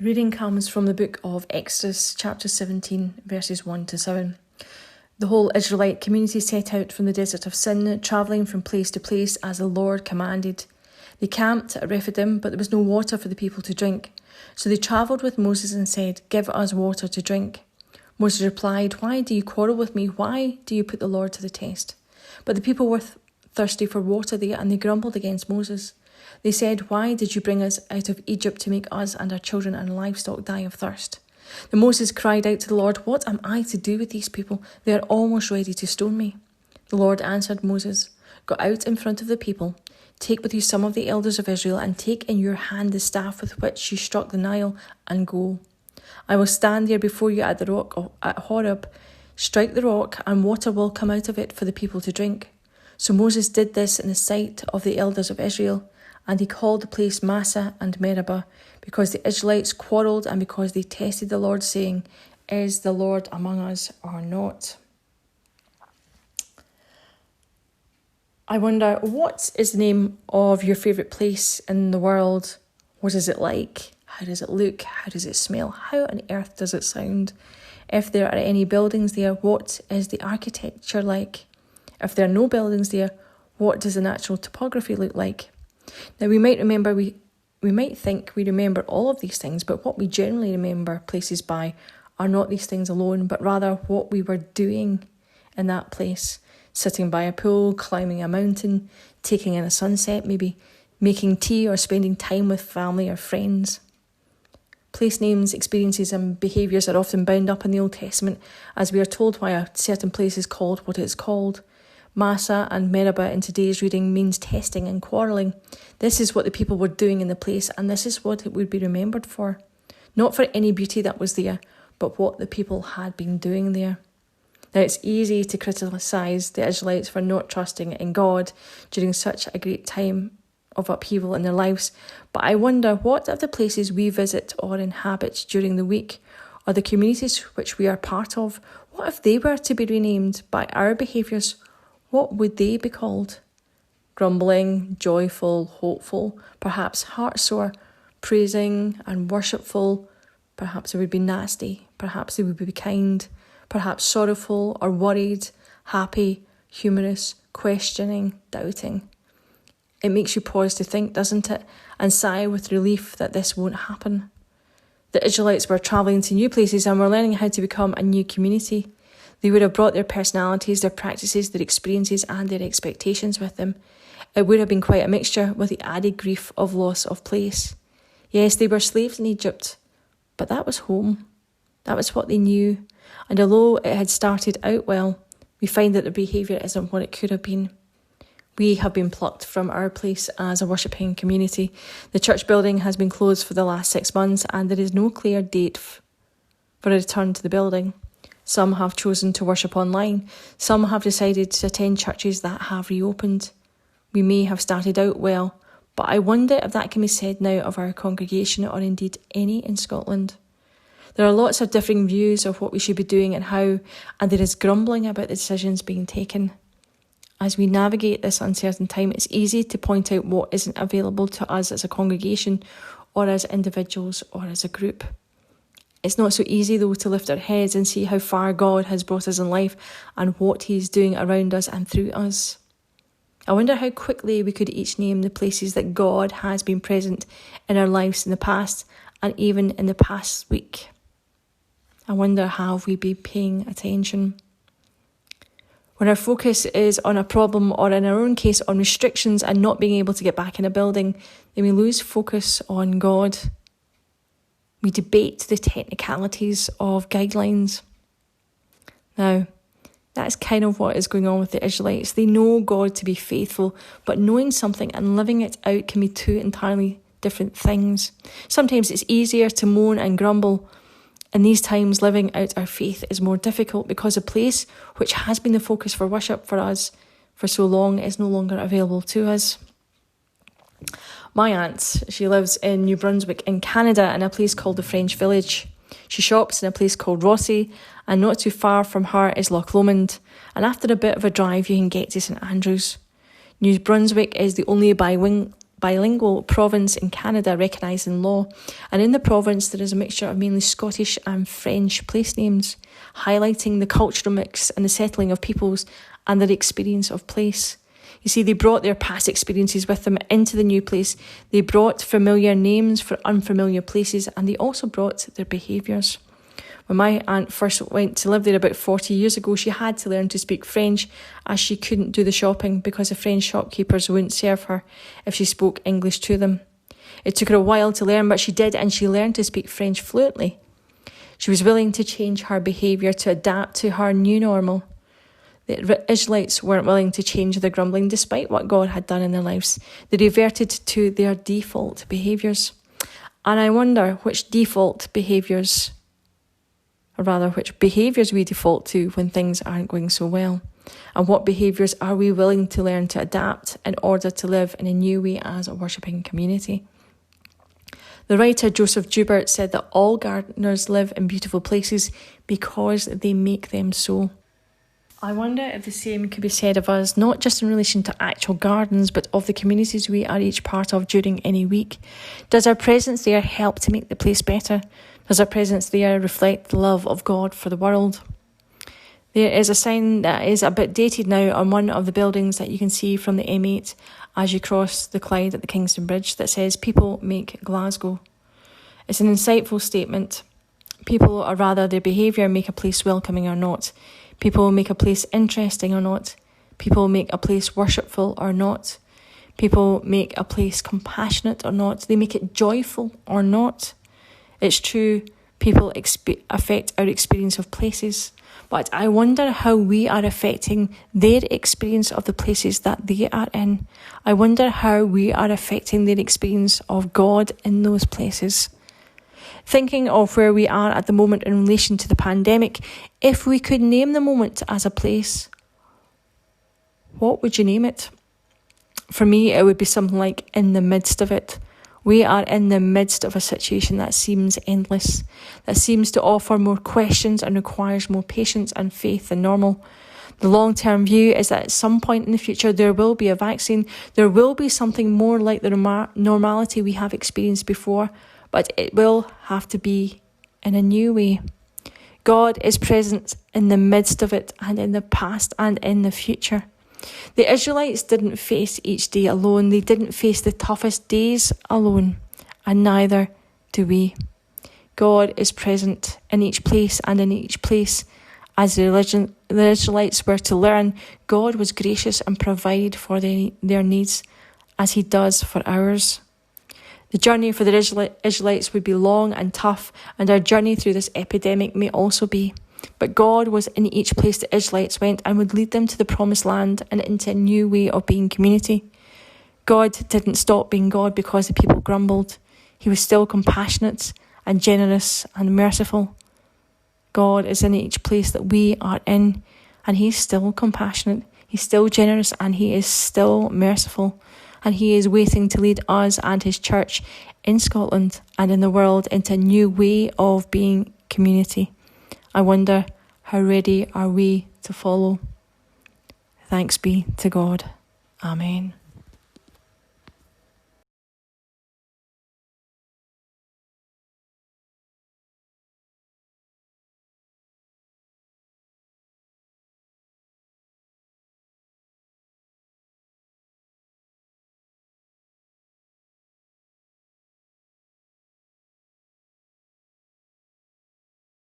The reading comes from the book of Exodus, chapter 17, verses 1 to 7. The whole Israelite community set out from the desert of Sin, travelling from place to place as the Lord commanded. They camped at Rephidim, but there was no water for the people to drink. So they travelled with Moses and said, "Give us water to drink." Moses replied, "Why do you quarrel with me? Why do you put the Lord to the test?" But the people were thirsty for water there, and they grumbled against Moses. They said, "Why did you bring us out of Egypt to make us and our children and livestock die of thirst?" Then Moses cried out to the Lord, "What am I to do with these people? They are almost ready to stone me." The Lord answered Moses, "Go out in front of the people. Take with you some of the elders of Israel, and take in your hand the staff with which you struck the Nile, and go. I will stand there before you at the rock at Horeb. Strike the rock, and water will come out of it for the people to drink." So Moses did this in the sight of the elders of Israel, and he called the place Massah and Meribah, because the Israelites quarrelled and because they tested the Lord, saying, "Is the Lord among us or not?" I wonder, what is the name of your favourite place in the world? What is it like? How does it look? How does it smell? How on earth does it sound? If there are any buildings there, what is the architecture like? If there are no buildings there, what does the natural topography look like? Now, we might think we remember all of these things, but what we generally remember places by are not these things alone, but rather what we were doing in that place. Sitting by a pool, climbing a mountain, taking in a sunset, maybe making tea or spending time with family or friends. Place names, experiences and behaviours are often bound up in the Old Testament, as we are told why a certain place is called what it is called. Massah and Meribah in today's reading means testing and quarrelling. This is what the people were doing in the place, and this is what it would be remembered for. Not for any beauty that was there, but what the people had been doing there. Now, it's easy to criticise the Israelites for not trusting in God during such a great time of upheaval in their lives, but I wonder, what of the places we visit or inhabit during the week, or the communities which we are part of, what if they were to be renamed by our behaviours? What would they be called? Grumbling, joyful, hopeful, perhaps heartsore, praising and worshipful. Perhaps it would be nasty, perhaps it would be kind, perhaps sorrowful or worried, happy, humorous, questioning, doubting. It makes you pause to think, doesn't it? And sigh with relief that this won't happen. The Israelites were travelling to new places and were learning how to become a new community. They would have brought their personalities, their practices, their experiences and their expectations with them. It would have been quite a mixture, with the added grief of loss of place. Yes, they were slaves in Egypt, but that was home. That was what they knew. And although it had started out well, we find that their behaviour isn't what it could have been. We have been plucked from our place as a worshipping community. The church building has been closed for the last 6 months, and there is no clear date for a return to the building. Some have chosen to worship online. Some have decided to attend churches that have reopened. We may have started out well, but I wonder if that can be said now of our congregation, or indeed any in Scotland. There are lots of differing views of what we should be doing and how, and there is grumbling about the decisions being taken. As we navigate this uncertain time, it's easy to point out what isn't available to us as a congregation, or as individuals, or as a group. It's not so easy, though, to lift our heads and see how far God has brought us in life and what He is doing around us and through us. I wonder how quickly we could each name the places that God has been present in our lives in the past, and even in the past week. I wonder, have we been paying attention? When our focus is on a problem, or in our own case on restrictions and not being able to get back in a building, then we lose focus on God. We debate the technicalities of guidelines. Now, that's kind of what is going on with the Israelites. They know God to be faithful, but knowing something and living it out can be two entirely different things. Sometimes it's easier to moan and grumble. In these times, living out our faith is more difficult because a place which has been the focus for worship for us for so long is no longer available to us. My aunt, she lives in New Brunswick in Canada, in a place called the French Village. She shops in a place called Rossi, and not too far from her is Loch Lomond, and after a bit of a drive you can get to St Andrews. New Brunswick is the only bilingual province in Canada recognised in law, and in the province there is a mixture of mainly Scottish and French place names, highlighting the cultural mix and the settling of peoples and their experience of place. You see, they brought their past experiences with them into the new place. They brought familiar names for unfamiliar places, and they also brought their behaviours. When my aunt first went to live there about 40 years ago, she had to learn to speak French, as she couldn't do the shopping because the French shopkeepers wouldn't serve her if she spoke English to them. It took her a while to learn, but she did, and she learned to speak French fluently. She was willing to change her behaviour to adapt to her new normal. The Israelites weren't willing to change their grumbling despite what God had done in their lives. They reverted to their default behaviours. And I wonder which behaviours we default to when things aren't going so well. And what behaviours are we willing to learn to adapt in order to live in a new way as a worshipping community? The writer Joseph Joubert said that all gardeners live in beautiful places because they make them so. I wonder if the same could be said of us, not just in relation to actual gardens, but of the communities we are each part of during any week. Does our presence there help to make the place better? Does our presence there reflect the love of God for the world? There is a sign that is a bit dated now on one of the buildings that you can see from the M8 as you cross the Clyde at the Kingston Bridge that says, "People make Glasgow." It's an insightful statement. People, or rather their behaviour, make a place welcoming or not. People make a place interesting or not. People make a place worshipful or not. People make a place compassionate or not. They make it joyful or not. It's true, people affect our experience of places, but I wonder how we are affecting their experience of the places that they are in. I wonder how we are affecting their experience of God in those places. Thinking of where we are at the moment in relation to the pandemic, if we could name the moment as a place, what would you name it? For me, it would be something like in the midst of it. We are in the midst of a situation that seems endless, that seems to offer more questions and requires more patience and faith than normal. The long-term view is that at some point in the future there will be a vaccine, there will be something more like the normality we have experienced before, but it will have to be in a new way. God is present in the midst of it, and in the past and in the future. The Israelites didn't face each day alone. They didn't face the toughest days alone, and neither do we. God is present in each place, and in each place, as the Israelites were to learn, God was gracious and provided for their needs, as he does for ours. The journey for the Israelites would be long and tough, and our journey through this epidemic may also be. But God was in each place the Israelites went and would lead them to the promised land and into a new way of being community. God didn't stop being God because the people grumbled. He was still compassionate and generous and merciful. God is in each place that we are in, and he's still compassionate, he's still generous, and he is still merciful. And he is waiting to lead us and his church in Scotland and in the world into a new way of being community. I wonder, how ready are we to follow? Thanks be to God. Amen.